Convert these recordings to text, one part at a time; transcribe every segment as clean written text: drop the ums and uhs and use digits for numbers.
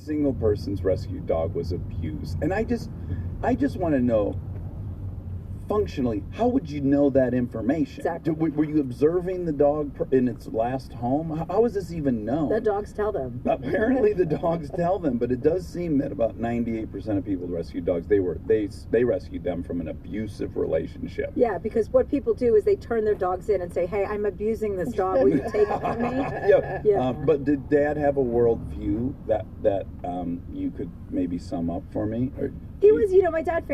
single person's rescued dog was abused. And I just want to know, functionally, how would you know that information? Exactly. Were you observing the dog in its last home? How is this even known? The dogs tell them. Apparently the dogs tell them, but it does seem that about 98% of people who rescued dogs, they rescued them from an abusive relationship. Yeah, because what people do is they turn their dogs in and say, hey, I'm abusing this dog, will you take it from me? Yeah. But did Dad have a worldview that you could maybe sum up for me? Or he was, my dad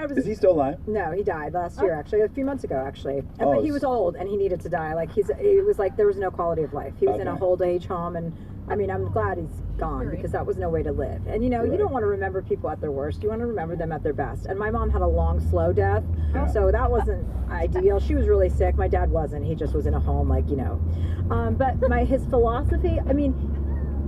was... Is he still alive? No, he died last year, actually, a few months ago, actually. Oh, but he was old and he needed to die. Like, it was like there was no quality of life. He was in a old age home, and I mean, I'm glad he's gone because that was no way to live. And you don't want to remember people at their worst. You want to remember them at their best. And my mom had a long, slow death, so that wasn't ideal. She was really sick. My dad wasn't. He just was in a home, But his philosophy, I mean,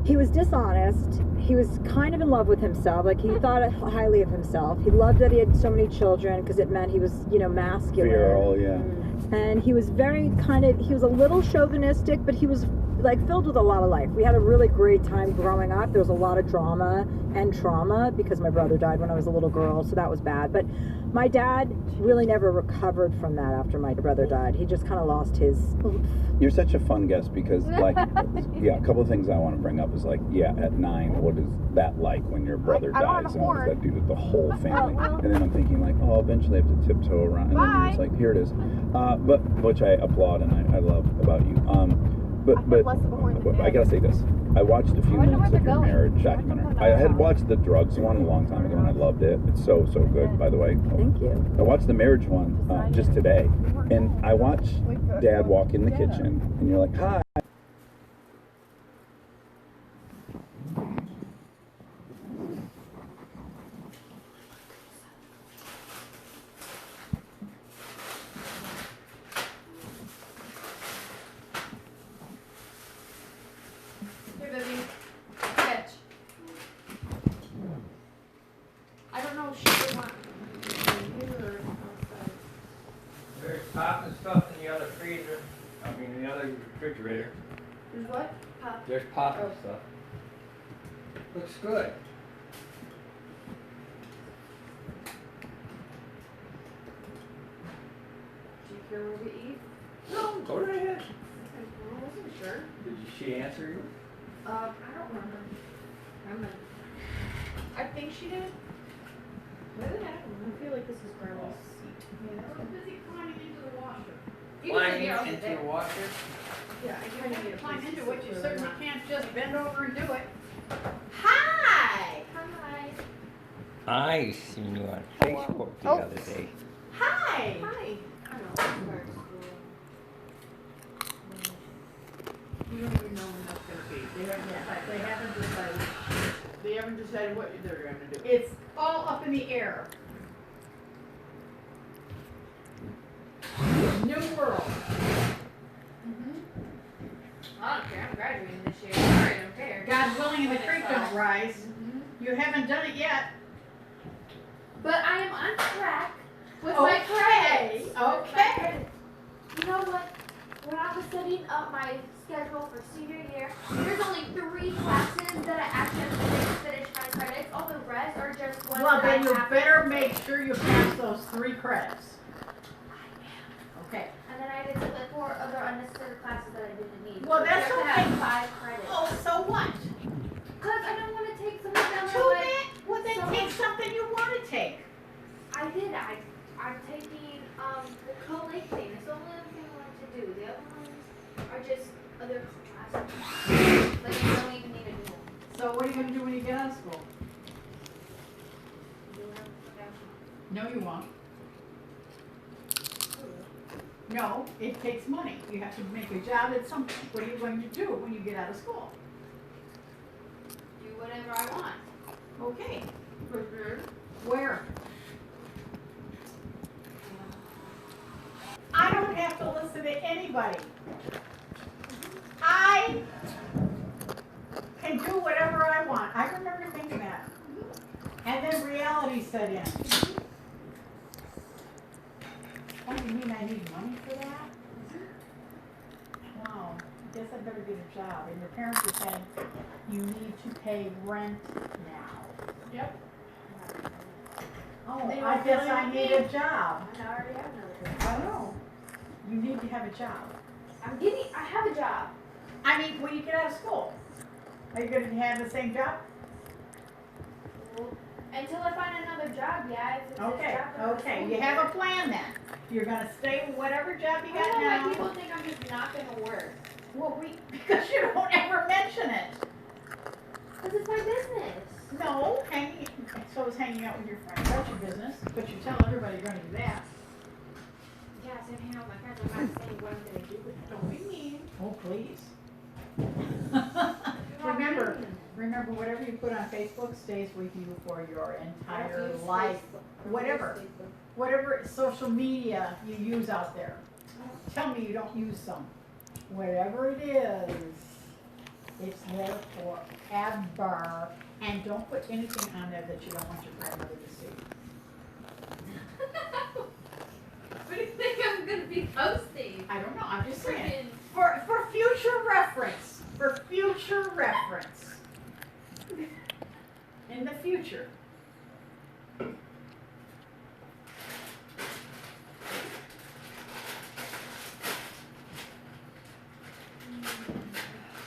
he was dishonest. He was kind of in love with himself. Like, he thought highly of himself. He loved that he had so many children because it meant he was, masculine. Virile, yeah. And he was very he was a little chauvinistic, but he was filled with a lot of life. We had a really great time growing up. There was a lot of drama and trauma because my brother died when I was a little girl, so that was bad. But my dad really never recovered from that after my brother died. He just kind of lost his oomph. You're such a fun guest because, a couple of things I want to bring up is at 9, what is that like when your brother dies? And what does that do to the whole family? And then I'm thinking eventually I have to tiptoe around. And then you're just here it is. But which I applaud and I love about you. But I gotta say this. I watched a few minutes of your marriage documentary. I had watched the drugs one a long time ago and I loved it. It's so good, by the way. Thank you. I watched the marriage one just today, and I watched Dad walk in the kitchen, and you're like, hi. There's pop and stuff in the other freezer. The other refrigerator. There's what? Pop. There's pop and stuff. Looks good. Do you care what we eat? No, go right ahead. I wasn't sure. Did she answer you? I don't remember. I think she did. Where the heck? I feel like this is Grandma's seat. Yeah. I was busy climbing into the washer. Climbing into the washer? Yeah, I You kind of have need to a climb place into to it. sit You for certainly that. can't just bend over and do it. Hi! Hi. I seen you on Facebook the other day. Hi. Hi. I don't know. I'm sorry. You don't even know when that's gonna be. They haven't decided what they're gonna do. It's all up in the air. New world. I don't care. I'm graduating this year. Sorry, I don't care. God willing and the When creek it's don't rise. You haven't done it yet. But I am on track with Okay, my credits. okay. You know what? When I was setting up my schedule for senior year, there's only 3 classes that I actually have to finish my credits. All the rest are just ones Well, that I then you have better to make sure you pass those 3 credits. Okay. And then I did took like 4 other unnecessary classes that I didn't need. Well, So that's you have to okay. have 5 credits. Oh, so what? Because I don't want to take something down Too there. bad. Well, then so take much- something you want to take. I did. I'm taking the co-lake thing. It's the only other thing I wanted to do. The other ones are just other classes. Like you don't even need to do them. So what are you going to do when you get out of school? Do them without- No, you won't. No, it takes money. You have to make a job at something. What are you going to do when you get out of school? Do whatever I want. Okay. For sure. Where? I don't have to listen to anybody. I can do whatever I want. I remember thinking that. And then reality set in. Oh, you mean I need money for that? Wow, I guess I better get a job. And your parents are saying you need to pay rent Yep. Oh, They I don't guess really I want need me. a job. I already have another I job. don't know. You need to have a job. I have a job. I mean, when you get out of school, are you gonna have the same job? Well, until I find another job, yeah. It's a Okay, job that I'm okay, doing. you have a plan then. You're gonna stay with whatever job you I got don't know why now. people think I'm just not gonna work. Well, because you don't ever mention it. Cause it's my business. No, so is hanging out with your friends. That's your business, but you tell everybody you're gonna do that. Yeah, so I'm hanging out with my friends. I'm not saying what I'm gonna do with them. Don't be mean. Oh, please. Not Remember, mean. remember, whatever you put on Facebook stays with you for your I don't entire use life. Facebook. I don't Whatever. use Facebook. Whatever social media you use out there. Tell me you don't use some. Whatever it is, it's there forever. And don't put anything on there that you don't want your grandmother to see. What do you think I'm gonna be posting? I don't know, I'm just saying. Freaking. For future reference. For future reference. In the future.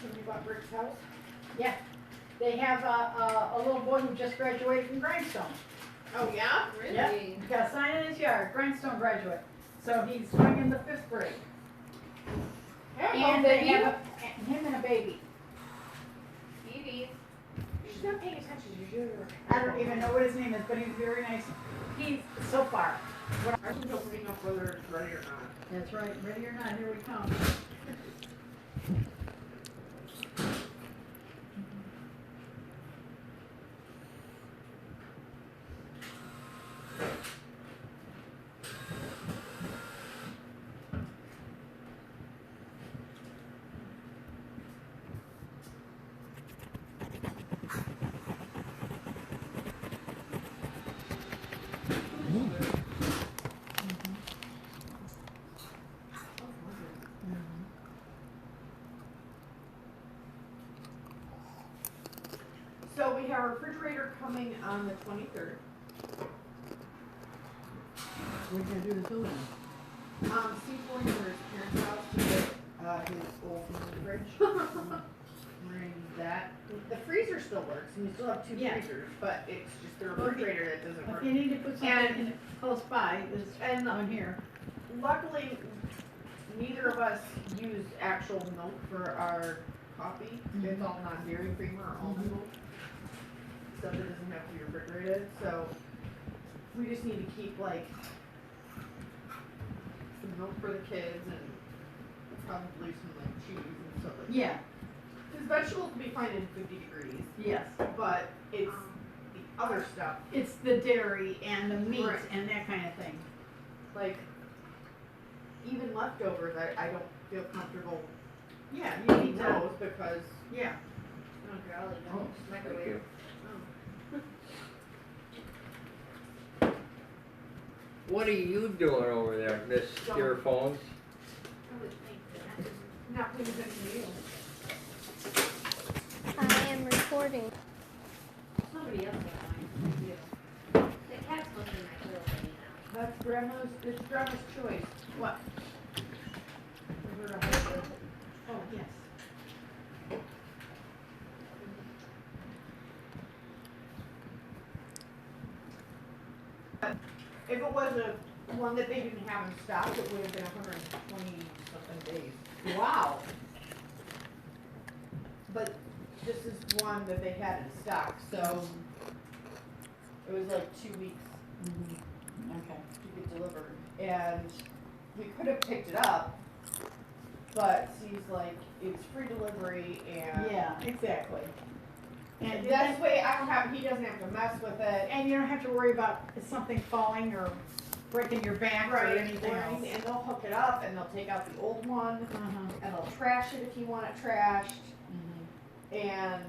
When you bought Rick's house? Yeah. They have a little boy who just graduated from Grindstone. Oh yeah? Really? Yep. He's got a sign in his yard, Grindstone graduate. So he's going in the 5th grade. And they have him and a baby. Evie. She's not paying attention. I don't even know what his name is, but he's very nice. He's so far. I just don't bring up whether it's ready or not. That's right. Ready or not, here we come. So we have a refrigerator coming on the 23rd. We're gonna do the building. Steve's going to his parents' house to get his old fridge. Bring that. The freezer still works, and you still have 2 Yeah. freezers, but it's just the refrigerator that doesn't If work. you need to put something in close by, there's And one here. luckily, neither of us use actual milk for our coffee. It's all non-dairy creamer or almond milk. Stuff that doesn't have to be refrigerated, so we just need to keep like some milk for the kids and probably some like cheese and stuff like that. Yeah, Because vegetables will be fine in 50 degrees, yes. but it's the other stuff, It's the dairy and the meat Right. and that kind of thing. like even leftovers, I don't feel comfortable Yeah, you eating need to, those because yeah. Oh, golly, no. Microwave. What are you doing over there, Miss Your Phones? I would think that. not paying attention to you. I am recording. Somebody else got mine. Yeah. The cat's looking at my little baby now. It's grandma's choice. What? For her to have Oh, yes. If it was a one that they didn't have in stock, it would have been 120 something days. Wow. But this is one that they had in stock, so it was like 2 weeks Okay. to get delivered. And we could have picked it up, but he's like, it's free delivery and Yeah, exactly. And that's way I don't have, he doesn't have to mess with it. and you don't have to worry about something falling or breaking your back or anything else. And they'll hook it up and they'll take out the old one Uh-huh. and they'll trash it if you want it trashed. Mhm. And